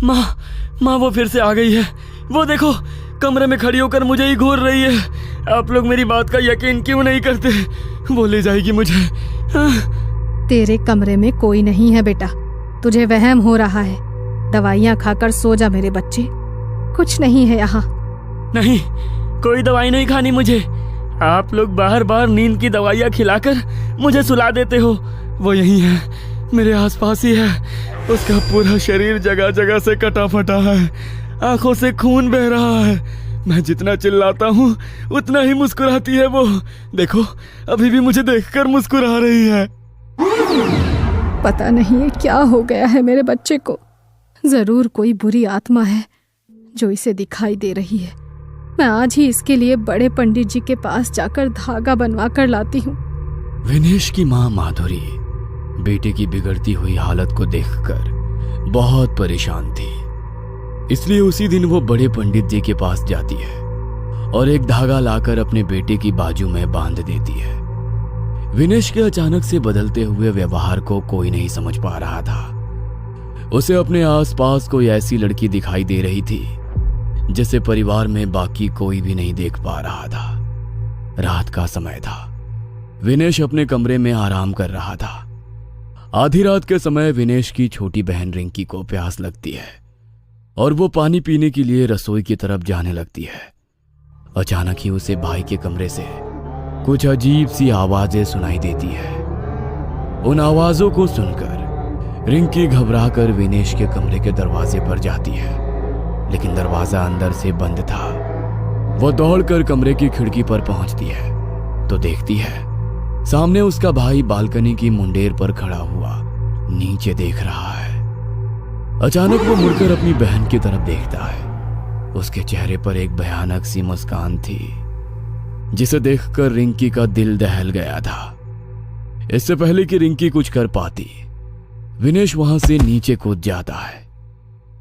माँ माँ वो फिर से आ गई है। वो देखो कमरे में खड़ी होकर मुझे ही घूर रही है। आप लोग मेरी बात का यकीन क्यों नहीं करते? वो ले जाएगी मुझे। तेरे कमरे में कोई नहीं है बेटा, तुझे वहम हो रहा है। दवाइयाँ खाकर सो जा मेरे बच्चे, कुछ नहीं है यहाँ। नहीं, कोई दवाई नहीं खानी मुझे। आप लोग बाहर बाहर नींद की दवाइयाँ खिलाकर मुझे सुला देते हो। वो यही है, मेरे आसपास ही है। उसका पूरा शरीर जगह जगह से कटा फटा है, आंखों से खून बह रहा है। मैं जितना चिल्लाता हूँ उतना ही मुस्कुराती है वो। देखो अभी भी मुझे देखकर मुस्कुरा रही है। पता नहीं है क्या हो गया है मेरे बच्चे को। जरूर कोई बुरी आत्मा है जो इसे दिखाई दे रही है। मैं आज ही इसके लिए बड़े पंडित जी के पास जाकर धागा बनवा कर लाती हूँ। विनेश की माँ माधुरी बेटे की बिगड़ती हुई हालत को देखकर बहुत परेशान थी। इसलिए उसी दिन वो बड़े पंडित जी के पास जाती है और एक धागा लाकर अपने बेटे की बाजू में बांध देती है। विनेश के अचानक से बदलते हुए व्यवहार को कोई नहीं समझ पा रहा था। उसे अपने आसपास कोई ऐसी लड़की दिखाई दे रही थी जिसे परिवार में बाकी कोई भी नहीं देख पा रहा था। रात का समय था। विनेश अपने कमरे में आराम कर रहा था। आधी रात के समय विनेश की छोटी बहन रिंकी को प्यास लगती है और वो पानी पीने के लिए रसोई की तरफ जाने लगती है। अचानक ही उसे भाई के कमरे से कुछ अजीब सी आवाजें सुनाई देती है। उन आवाजों को सुनकर रिंकी घबरा कर विनेश के कमरे के दरवाजे पर जाती है, लेकिन दरवाजा अंदर से बंद था। वो दौड़कर कमरे की खिड़की पर पहुंचती है तो देखती है सामने उसका भाई बालकनी की मुंडेर पर खड़ा हुआ नीचे देख रहा है। अचानक वो मुड़कर अपनी बहन की तरफ देखता है। उसके चेहरे पर एक भयानक सी मुस्कान थी जिसे देखकर रिंकी का दिल दहल गया था। इससे पहले कि रिंकी कुछ कर पाती, विनेश वहां से नीचे कूद जाता है।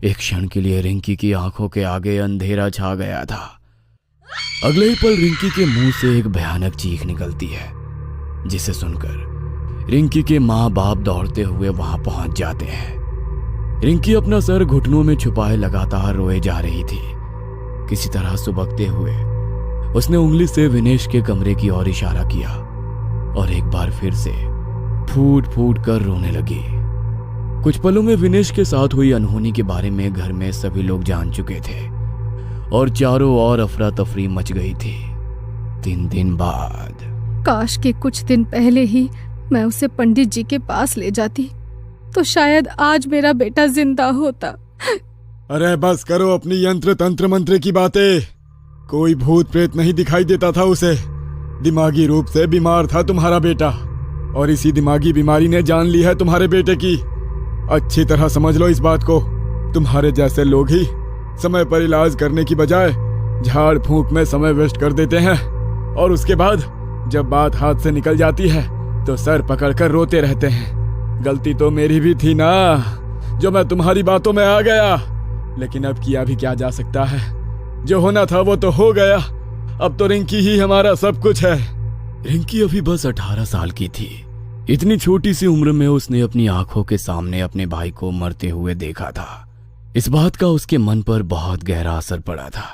एक क्षण के लिए रिंकी की आंखों के आगे अंधेरा छा गया था। अगले ही पल रिंकी के मुंह से एक भयानक चीख निकलती है जिसे सुनकर रिंकी के माँ बाप दौड़ते हुए वहां पहुंच जाते हैं। रिंकी अपना सर घुटनों में छुपाए लगातार रोए जा रही थी। किसी तरह सुबकते हुए उसने उंगली से विनेश के कमरे की ओर इशारा किया और एक बार फिर से फूट फूट कर रोने लगी। कुछ पलों में विनेश के साथ हुई अनहोनी के बारे में घर में सभी लोग जान चुके थे और चारों ओर अफरा तफरी मच गई थी। 3 दिन बाद काश के कुछ दिन पहले ही मैं उसे पंडित जी के पास ले जाती तो शायद आज मेरा बेटा जिंदा होता। अरे बस करो अपनी यंत्र तंत्र मंत्र की बातें। कोई भूत प्रेत नहीं दिखाई देता था उसे। दिमागी रूप से बीमार था तुम्हारा बेटा और इसी दिमागी बीमारी ने जान ली है तुम्हारे बेटे की। अच्छी तरह समझ लो इस बात को। तुम्हारे जैसे लोग ही समय पर इलाज करने की बजाय झाड़ फूंक में समय वेस्ट कर देते हैं और उसके बाद जब बात हाथ से निकल जाती है तो सर पकड़कर रोते रहते हैं। गलती तो मेरी भी थी ना जो मैं तुम्हारी बातों में आ गया, लेकिन अब किया भी क्या जा सकता है। जो होना था वो तो हो गया। अब तो रिंकी ही हमारा सब कुछ है। रिंकी अभी बस 18 साल की थी। इतनी छोटी सी उम्र में उसने अपनी आंखों के सामने अपने भाई को मरते हुए देखा था। इस बात का उसके मन पर बहुत गहरा असर पड़ा था।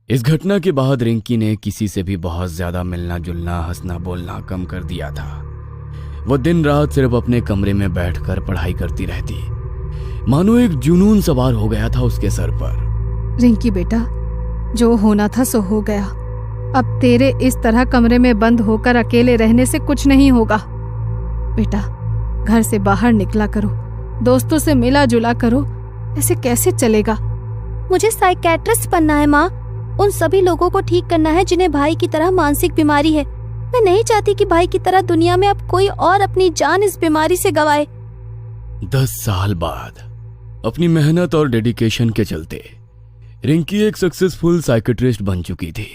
इस घटना के बाद रिंकी ने किसी से भी बहुत ज्यादा मिलना जुलना हंसना बोलना कम कर दिया था। वो दिन रात सिर्फ अपने कमरे में बैठकर पढ़ाई करती रहती, मानो एक जुनून सवार हो गया था उसके सर पर। रिंकी बेटा, जो होना था सो हो गया। अब तेरे इस तरह कमरे में बंद होकर अकेले रहने से कुछ नहीं होगा। बेटा, घर से बाहर निकला करो, दोस्तों से मिला जुला करो। ऐसे कैसे चलेगा? मुझे साइकेट्रिस्ट बनना है माँ। उन सभी लोगों को ठीक करना है जिन्हें भाई की तरह मानसिक बीमारी है। मैं नहीं चाहती कि भाई की तरह दुनिया में अब कोई और अपनी जान इस बीमारी से गंवाए। 10 साल बाद अपनी मेहनत और डेडिकेशन के चलते रिंकी एक सक्सेसफुल साइकेट्रिस्ट बन चुकी थी।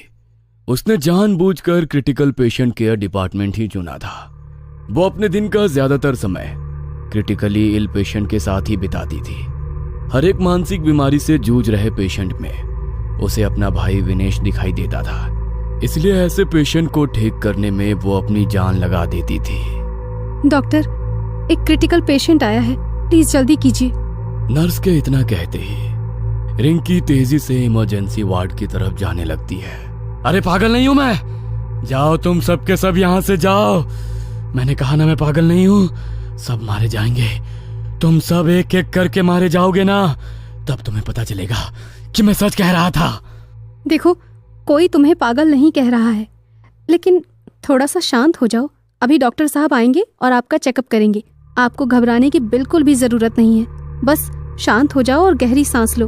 उसने जानबूझकर क्रिटिकल पेशेंट केयर डिपार्टमेंट ही चुना था। वो अपने दिन का ज्यादातर समय क्रिटिकली इल पेशेंट के साथ ही बिताती थी। हर एक मानसिक बीमारी से जूझ रहे पेशेंट में उसे अपना भाई विनेश दिखाई देता था। इसलिए ऐसे पेशेंट को ठीक करने में वो अपनी जान लगा देती थी। डॉक्टर, एक क्रिटिकल पेशेंट आया है, प्लीज जल्दी कीजिए। नर्स के इतना कहते ही रिंकी तेजी से इमरजेंसी वार्ड की तरफ जाने लगती है। अरे पागल नहीं हूं मैं, जाओ तुम सबके सब यहां से जाओ। मैंने कहा ना मैं पागल नहीं हूं। सब मारे जाएंगे, तुम सब एक एक करके मारे जाओगे ना, तब तुम्हें पता चलेगा कि मैं सच कह रहा था। देखो, कोई तुम्हें पागल नहीं कह रहा है, लेकिन थोड़ा सा शांत हो जाओ। अभी डॉक्टर साहब आएंगे और आपका चेकअप करेंगे। आपको घबराने की बिल्कुल भी जरूरत नहीं है। बस शांत हो जाओ और गहरी सांस लो।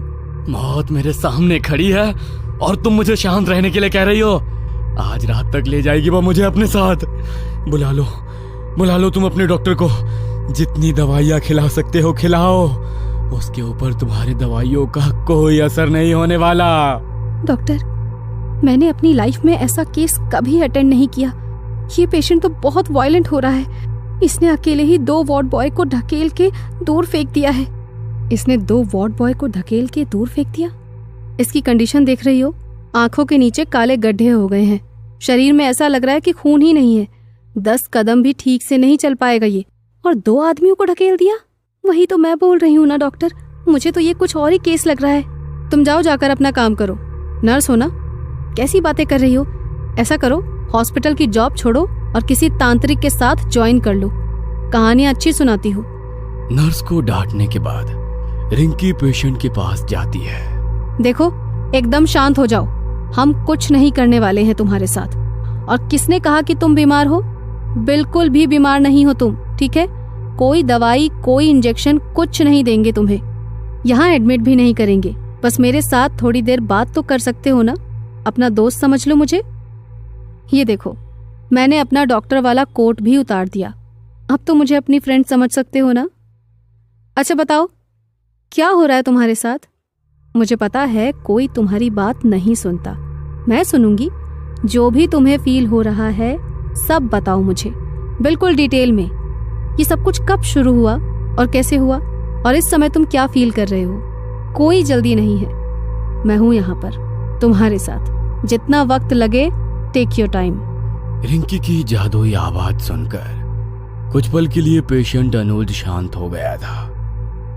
मौत मेरे सामने खड़ी है और तुम मुझे शांत रहने के लिए कह रही हो। आज रात तक ले जाएगी वो मुझे अपने साथ। बुला लो तुम अपने डॉक्टर को। जितनी दवाइयाँ खिला सकते हो खिलाओ, उसके ऊपर तुम्हारी दवाइयों का कोई असर नहीं होने वाला। डॉक्टर, मैंने अपनी लाइफ में ऐसा केस कभी अटेंड नहीं किया। ये पेशेंट तो बहुत वायलेंट हो रहा है। इसने अकेले ही 2 वार्ड बॉय को ढकेल के दूर फेंक दिया है। इसने 2 वार्ड बॉय को ढकेल के दूर फेंक दिया। इसकी कंडीशन देख रही हो, आंखों के नीचे काले गड्ढे हो गए हैं। शरीर में ऐसा लग रहा है कि खून ही नहीं है। 10 कदम भी ठीक से नहीं चल पाएगा ये, और 2 आदमियों को ढकेल दिया। वही तो मैं बोल रही हूँ ना डॉक्टर, मुझे तो ये कुछ और ही केस लग रहा है। तुम जाओ, जाकर अपना काम करो। नर्स हो ना, कैसी बातें कर रही हो। ऐसा करो, हॉस्पिटल की जॉब छोड़ो और किसी तांत्रिक के साथ ज्वाइन कर लो। कहानियां अच्छी सुनाती हो। नर्स को डांटने के बाद रिंकी पेशेंट के पास जाती है। देखो, एकदम शांत हो जाओ। हम कुछ नहीं करने वाले हैं तुम्हारे साथ। और किसने कहा कि तुम बीमार हो? बिल्कुल भी बीमार नहीं हो तुम, ठीक है? कोई दवाई, कोई इंजेक्शन, कुछ नहीं देंगे तुम्हें। यहाँ एडमिट भी नहीं करेंगे। बस मेरे साथ थोड़ी देर बात तो कर सकते हो ना। अपना दोस्त समझ लो मुझे। ये देखो, मैंने अपना डॉक्टर वाला कोट भी उतार दिया। अब तो मुझे अपनी फ्रेंड समझ सकते हो ना। अच्छा बताओ, क्या हो रहा है तुम्हारे साथ? मुझे पता है कोई तुम्हारी बात नहीं सुनता। मैं सुनूंगी। जो भी तुम्हें फील हो रहा है सब बताओ मुझे, बिल्कुल डिटेल में। ये सब कुछ कब शुरू हुआ और कैसे हुआ, और इस समय तुम क्या फील कर रहे हो? कोई जल्दी नहीं है। मैं हूं यहाँ पर तुम्हारे साथ। जितना वक्त लगे, टेक योर टाइम। रिंकी की जादुई आवाज सुनकर कुछ पल के लिए पेशेंट अनुज शांत हो गया था।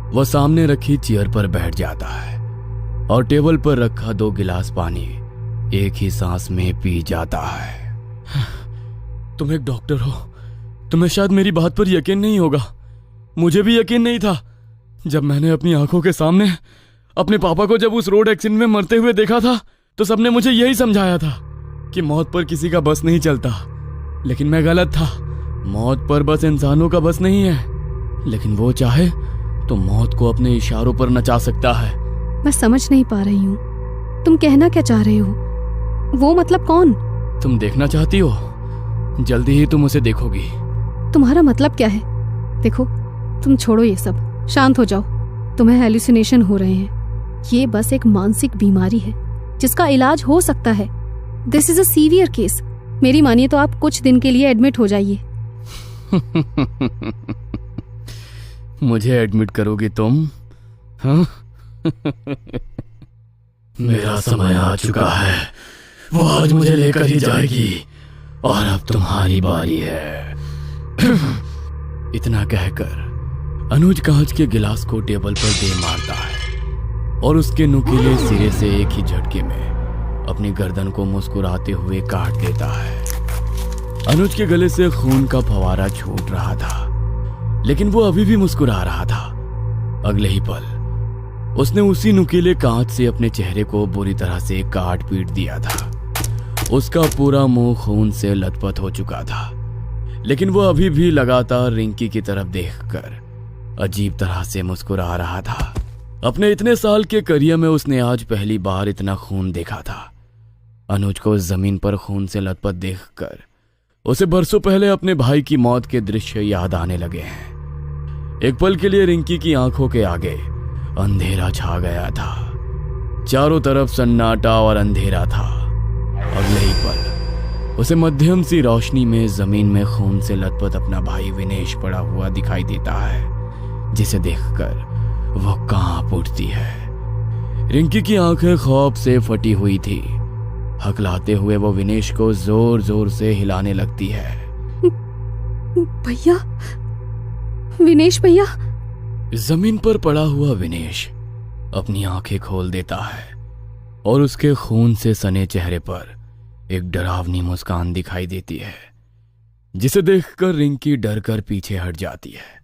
वह सामने रखी चेयर पर बैठ जाता है और टेबल पर रखा 2 गिलास पानी एक ही सांस में पी जाता है। तुम एक डॉक्टर हो, तुम्हें शायद मेरी बात पर यकीन नहीं होगा। मुझे भी यकीन नहीं था जब मैंने अपनी आंखों के सामने अपने पापा को जब उस रोड एक्सीडेंट में मरते हुए देखा था, तो सबने मुझे यही समझाया था कि मौत पर किसी का बस नहीं चलता। लेकिन मैं गलत था। मौत पर बस इंसानों का बस नहीं है, लेकिन वो चाहे तो मौत को अपने इशारों पर नचा सकता है। मैं समझ नहीं पा रही हूँ, तुम कहना क्या चाह रहे हो? वो मतलब कौन? तुम देखना चाहती हो? जल्दी ही तुम उसे देखोगी। तुम्हारा मतलब क्या है? देखो, तुम छोड़ो ये सब, शांत हो जाओ। तुम्हें हेलुसिनेशन हो रहे हैं। ये बस एक मानसिक बीमारी है जिसका इलाज हो सकता है। This is a severe case. मेरी मानिए तो आप कुछ दिन के लिए एडमिट हो जाइए। मुझे एडमिट करोगी तुम? हाँ? मेरा समय आ चुका है। वो आज मुझे लेकर ही जाएगी और अब तुम्हारी बारी है। इतना कहकर अनुज कांच के गिलास को टेबल पर दे मारता है और उसके नुकीले सिरे से एक ही झटके में अपनी गर्दन को मुस्कुराते हुए काट देता है। अनुज के गले से खून का फवारा छूट रहा था, लेकिन वो अभी भी मुस्कुरा रहा था। अगले ही पल उसने उसी नुकीले कांच से अपने चेहरे को बुरी तरह से काट पीट दिया था। उसका पूरा मुंह खून से लथपथ हो चुका था, लेकिन वो अभी भी लगातार रिंकी की तरफ देखकर अजीब तरह से मुस्कुरा रहा था। अपने इतने साल के करियर में उसने आज पहली बार इतना खून देखा था। अनुज को जमीन पर खून से लथपथ देखकर उसे बरसों पहले अपने भाई की मौत के दृश्य याद आने लगे हैं। एक पल के लिए रिंकी की आंखों के आगे अंधेरा छा गया था। चारों तरफ सन्नाटा और अंधेरा था। अगले ही पल उसे मध्यम सी रोशनी में जमीन में खून से लथपथ अपना भाई विनेश पड़ा हुआ दिखाई देता है, जिसे देखकर वो कांप उठती है। रिंकी की आंखें खौफ से फटी हुई थी। हकलाते हुए वो विनेश को जोर जोर से हिलाने लगती है। भैया, विनेश भैया, जमीन पर पड़ा हुआ विनेश अपनी आंखें खोल देता है और उसके खून से सने चेहरे पर एक डरावनी मुस्कान दिखाई देती है, जिसे देखकर रिंकी डर कर पीछे हट जाती है।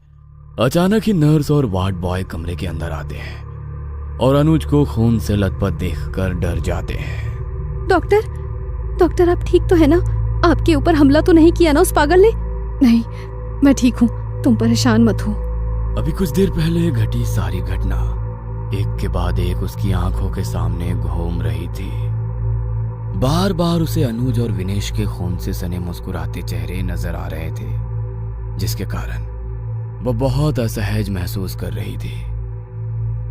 अचानक ही नर्स और वार्ड बॉय कमरे के अंदर आते हैं और अनुज को खून से लथपथ देखकर डर जाते हैं। डॉक्टर आप ठीक तो है ना? आपके ऊपर हमला तो नहीं किया ना उस पागल ने? नहीं, मैं ठीक हूँ, तुम परेशान मत हो। अभी कुछ देर पहले घटी सारी घटना एक के बाद एक उसकी आंखों के सामने घूम रही थी। बार बार उसे अनुज और विनेश के खून से सने मुस्कुराते चेहरे नजर आ रहे थे, जिसके कारण वो बहुत असहज महसूस कर रही थी।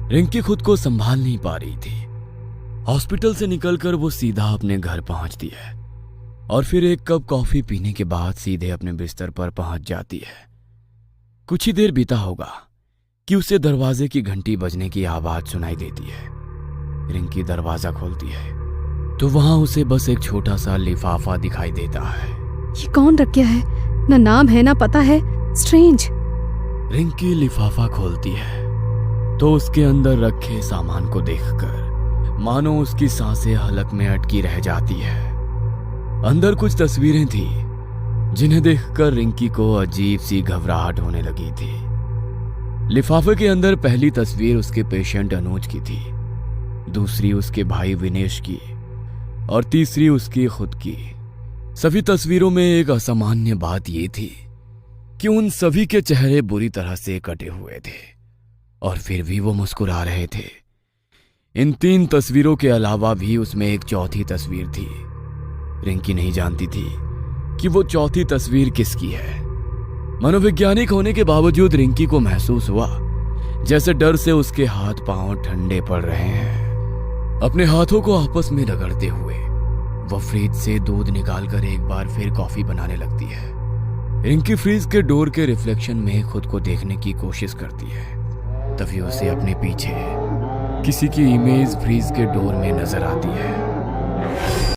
रिंकी खुद को संभाल नहीं पा रही थी। हॉस्पिटल से निकलकर वो सीधा अपने घर पहुंचती है और फिर एक कप कॉफी पीने के बाद सीधे अपने बिस्तर पर पहुंच जाती है। कुछ ही देर बीता होगा कि उसे दरवाजे की घंटी बजने की आवाज सुनाई देती है। रिंकी दरवाजा खोलती है तो वहां उसे बस एक छोटा सा लिफाफा दिखाई देता है। ये कौन रख गया है? ना नाम है ना पता है, स्ट्रेंज। रिंकी लिफाफा खोलती है तो उसके अंदर रखे सामान को देखकर मानो उसकी सांसें हलक में अटकी रह जाती है। अंदर कुछ तस्वीरें थी जिन्हें देखकर रिंकी को अजीब सी घबराहट होने लगी थी। लिफाफे के अंदर पहली तस्वीर उसके पेशेंट अनुज की थी, दूसरी उसके भाई विनेश की और तीसरी उसकी खुद की। सभी तस्वीरों में एक असामान्य बात यह थी कि उन सभी के चेहरे बुरी तरह से कटे हुए थे और फिर भी वो मुस्कुरा रहे थे। इन 3 तस्वीरों के अलावा भी उसमें एक चौथी तस्वीर थी। रिंकी नहीं जानती थी कि वो चौथी तस्वीर किसकी है। मनोवैज्ञानिक होने के बावजूद रिंकी को महसूस हुआ जैसे डर से उसके हाथ पांव ठंडे पड़ रहे हैं। अपने हाथों को आपस में रगड़ते हुए वो फ्रिज से दूध निकालकर एक बार फिर कॉफी बनाने लगती है। रिंकी फ्रिज के डोर के रिफ्लेक्शन में खुद को देखने की कोशिश करती है, तभी उसे अपने पीछे किसी की इमेज फ्रिज के डोर में नजर आती है।